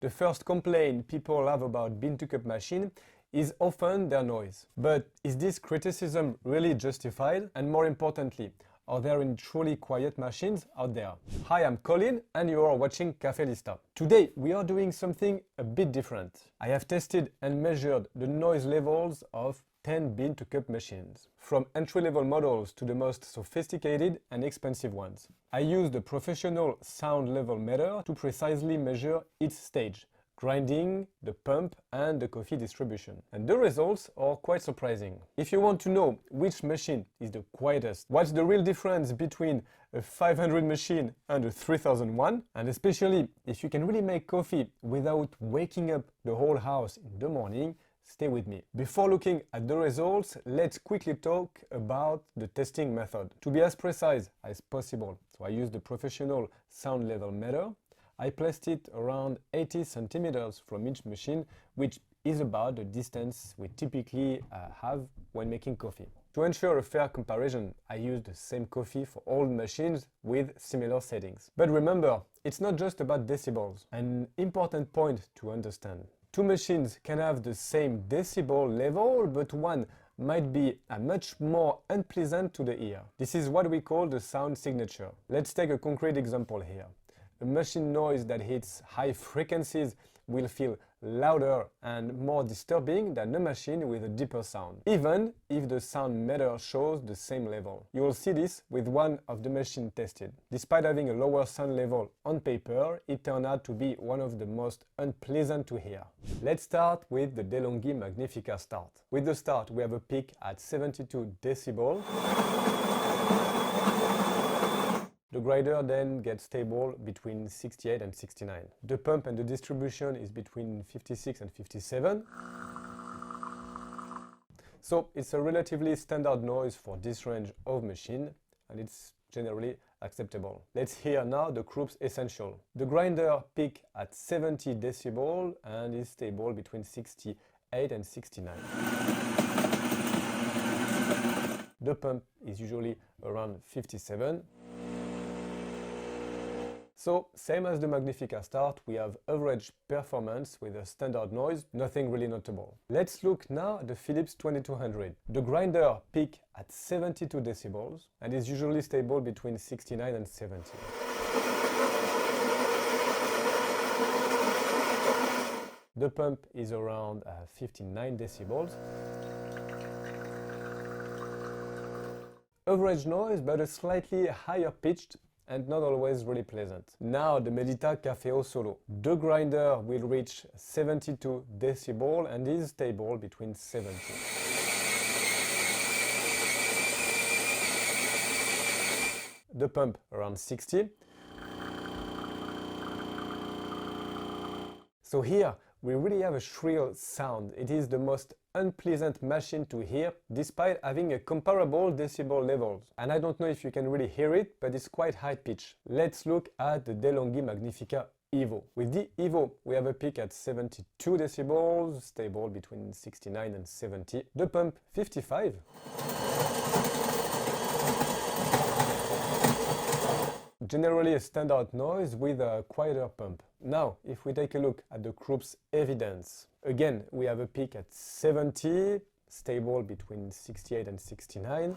The first complaint people have about bean-to-cup machine is often their noise. But is this criticism really justified? And more importantly, are there any truly quiet machines out there? Hi, I'm Colin and you are watching Caffeo. Today we are doing something a bit different. I have tested and measured the noise levels of 10 bean-to-cup machines, from entry-level models to the most sophisticated and expensive ones. I used a professional sound level meter to precisely measure each stage: grinding, the pump and the coffee distribution. And the results are quite surprising. If you want to know which machine is the quietest, what's the real difference between a 500 machine and a 3001, and especially if you can really make coffee without waking up the whole house in the morning, stay with me. Before looking at the results, let's quickly talk about the testing method. To be as precise as possible, so I used the professional sound level meter. I placed it around 80 centimeters from each machine, which is about the distance we typically have when making coffee. To ensure a fair comparison, I used the same coffee for all machines with similar settings. But remember, it's not just about decibels. An important point to understand. Two machines can have the same decibel level, but one might be much more unpleasant to the ear. This is what we call the sound signature. Let's take a concrete example here. A machine noise that hits high frequencies will feel louder and more disturbing than a machine with a deeper sound, even if the sound meter shows the same level. You will see this with one of the machines tested. Despite having a lower sound level on paper, it turned out to be one of the most unpleasant to hear. Let's start with the Delonghi Magnifica start. With the start, we have a peak at 72 decibels. The grinder then gets stable between 68 and 69. The pump and the distribution is between 56 and 57. So it's a relatively standard noise for this range of machine, and it's generally acceptable. Let's hear now the Krups Essential. The grinder peaks at 70 decibels and is stable between 68 and 69. The pump is usually around 57. So, same as the Magnifica start, we have average performance with a standard noise, nothing really notable. Let's look now at the Philips 2200. The grinder peaks at 72 decibels and is usually stable between 69 and 70. The pump is around 59 decibels. Average noise, but a slightly higher pitched and not always really pleasant. Now the Melitta Caffeo Solo. The grinder will reach 72 decibels and is stable between 70. The pump around 60. So here we really have a shrill sound. It is the most unpleasant machine to hear, despite having a comparable decibel levels. And I don't know if you can really hear it, but it's quite high pitch. Let's look at the Delonghi Magnifica Evo. With the Evo, we have a peak at 72 decibels, stable between 69 and 70. The pump 55. Generally a standard noise with a quieter pump. Now, if we take a look at the Krups Evidence, again, we have a peak at 70, stable between 68 and 69.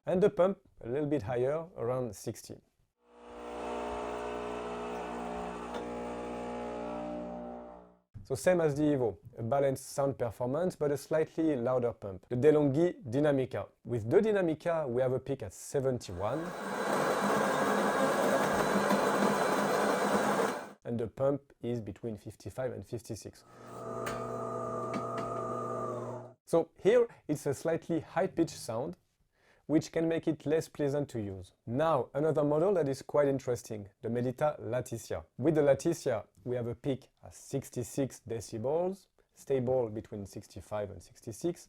And the pump a little bit higher, around 60. So same as the Evo, a balanced sound performance but a slightly louder pump. The Delonghi Dinamica. With the Dinamica we have a peak at 71 and the pump is between 55 and 56. So here it's a slightly high-pitched sound, which can make it less pleasant to use. Now, another model that is quite interesting, the Melitta Latticia. With the Latticia, we have a peak at 66 decibels, stable between 65 and 66.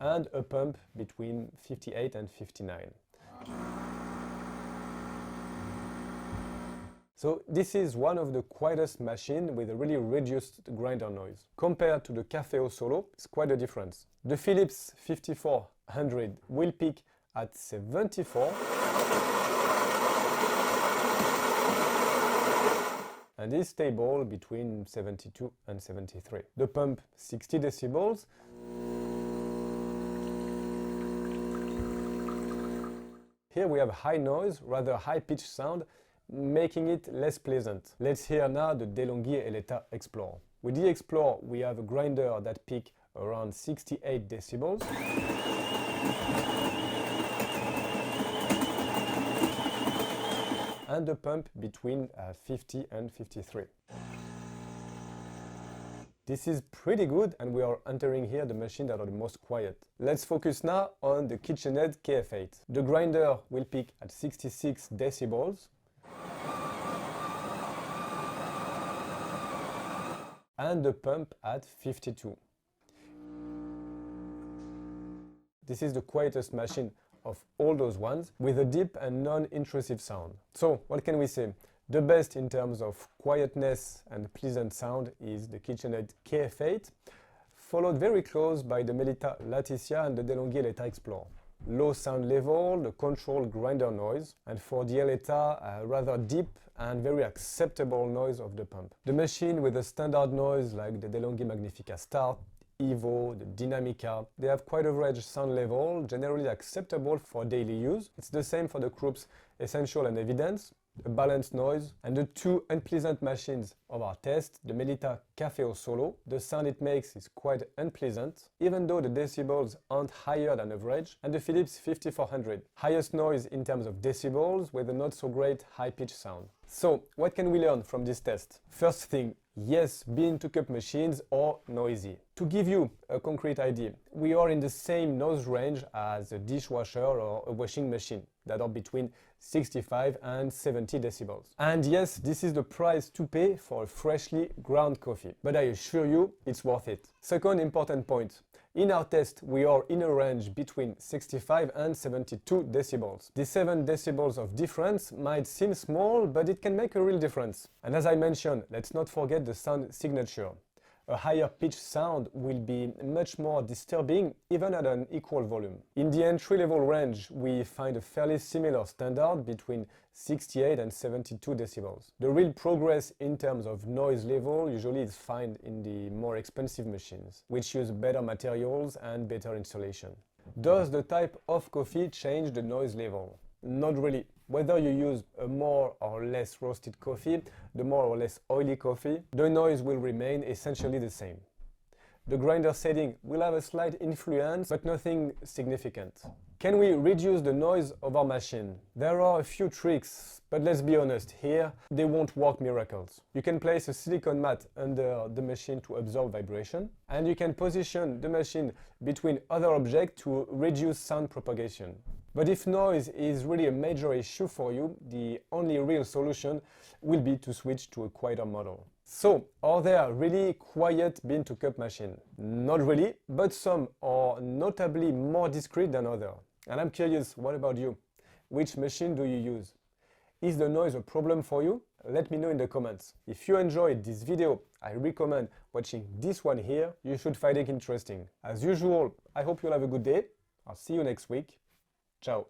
And a pump between 58 and 59. So this is one of the quietest machines with a really reduced grinder noise. Compared to the Caffeo Solo, it's quite a difference. The Philips 5400 will peak at 74 and is stable between 72 and 73. The pump 60 decibels. Here we have high noise, rather high-pitched sound, making it less pleasant. Let's hear now the Delonghi Eletta Explore. With the Explore, we have a grinder that peaks around 68 decibels. And the pump between 50 and 53. This is pretty good, and we are entering here the machines that are the most quiet. Let's focus now on the KitchenAid KF8. The grinder will peak at 66 decibels. And the pump at 52. This is the quietest machine of all those ones, with a deep and non-intrusive sound. So, what can we say? The best in terms of quietness and pleasant sound is the KitchenAid KF8, followed very close by the Melitta Latticia and the Delonghi Eletta Explore. Low sound level, the controlled grinder noise, and for the Eletta, a rather deep and very acceptable noise of the pump. The machine with a standard noise like the Delonghi Magnifica Start, Evo, the Dinamica, they have quite average sound level, generally acceptable for daily use. It's the same for the Krups Essential and Evidence, a balanced noise, and the two unpleasant machines of our test, the Melitta Caffeo Solo. The sound it makes is quite unpleasant, even though the decibels aren't higher than average, and the Philips 5400, highest noise in terms of decibels with a not so great high-pitched sound. So, what can we learn from this test? First thing, yes, bean-to-cup machines are noisy. To give you a concrete idea, we are in the same noise range as a dishwasher or a washing machine that are between 65 and 70 decibels. And yes, this is the price to pay for a freshly ground coffee, but I assure you it's worth it. Second important point. In our test, we are in a range between 65 and 72 decibels. The 7 decibels of difference might seem small, but it can make a real difference. And as I mentioned, let's not forget the sound signature. A higher pitched sound will be much more disturbing even at an equal volume. In the entry-level range, we find a fairly similar standard between 68 and 72 decibels. The real progress in terms of noise level usually is found in the more expensive machines, which use better materials and better insulation. Does the type of coffee change the noise level? Not really. Whether you use a more or less roasted coffee, the more or less oily coffee, the noise will remain essentially the same. The grinder setting will have a slight influence, but nothing significant. Can we reduce the noise of our machine? There are a few tricks, but let's be honest, here they won't work miracles. You can place a silicone mat under the machine to absorb vibration, and you can position the machine between other objects to reduce sound propagation. But if noise is really a major issue for you, the only real solution will be to switch to a quieter model. So, are there really quiet bean-to-cup machines? Not really, but some are notably more discreet than others. And I'm curious, what about you? Which machine do you use? Is the noise a problem for you? Let me know in the comments. If you enjoyed this video, I recommend watching this one here. You should find it interesting. As usual, I hope you'll have a good day. I'll see you next week. Ciao.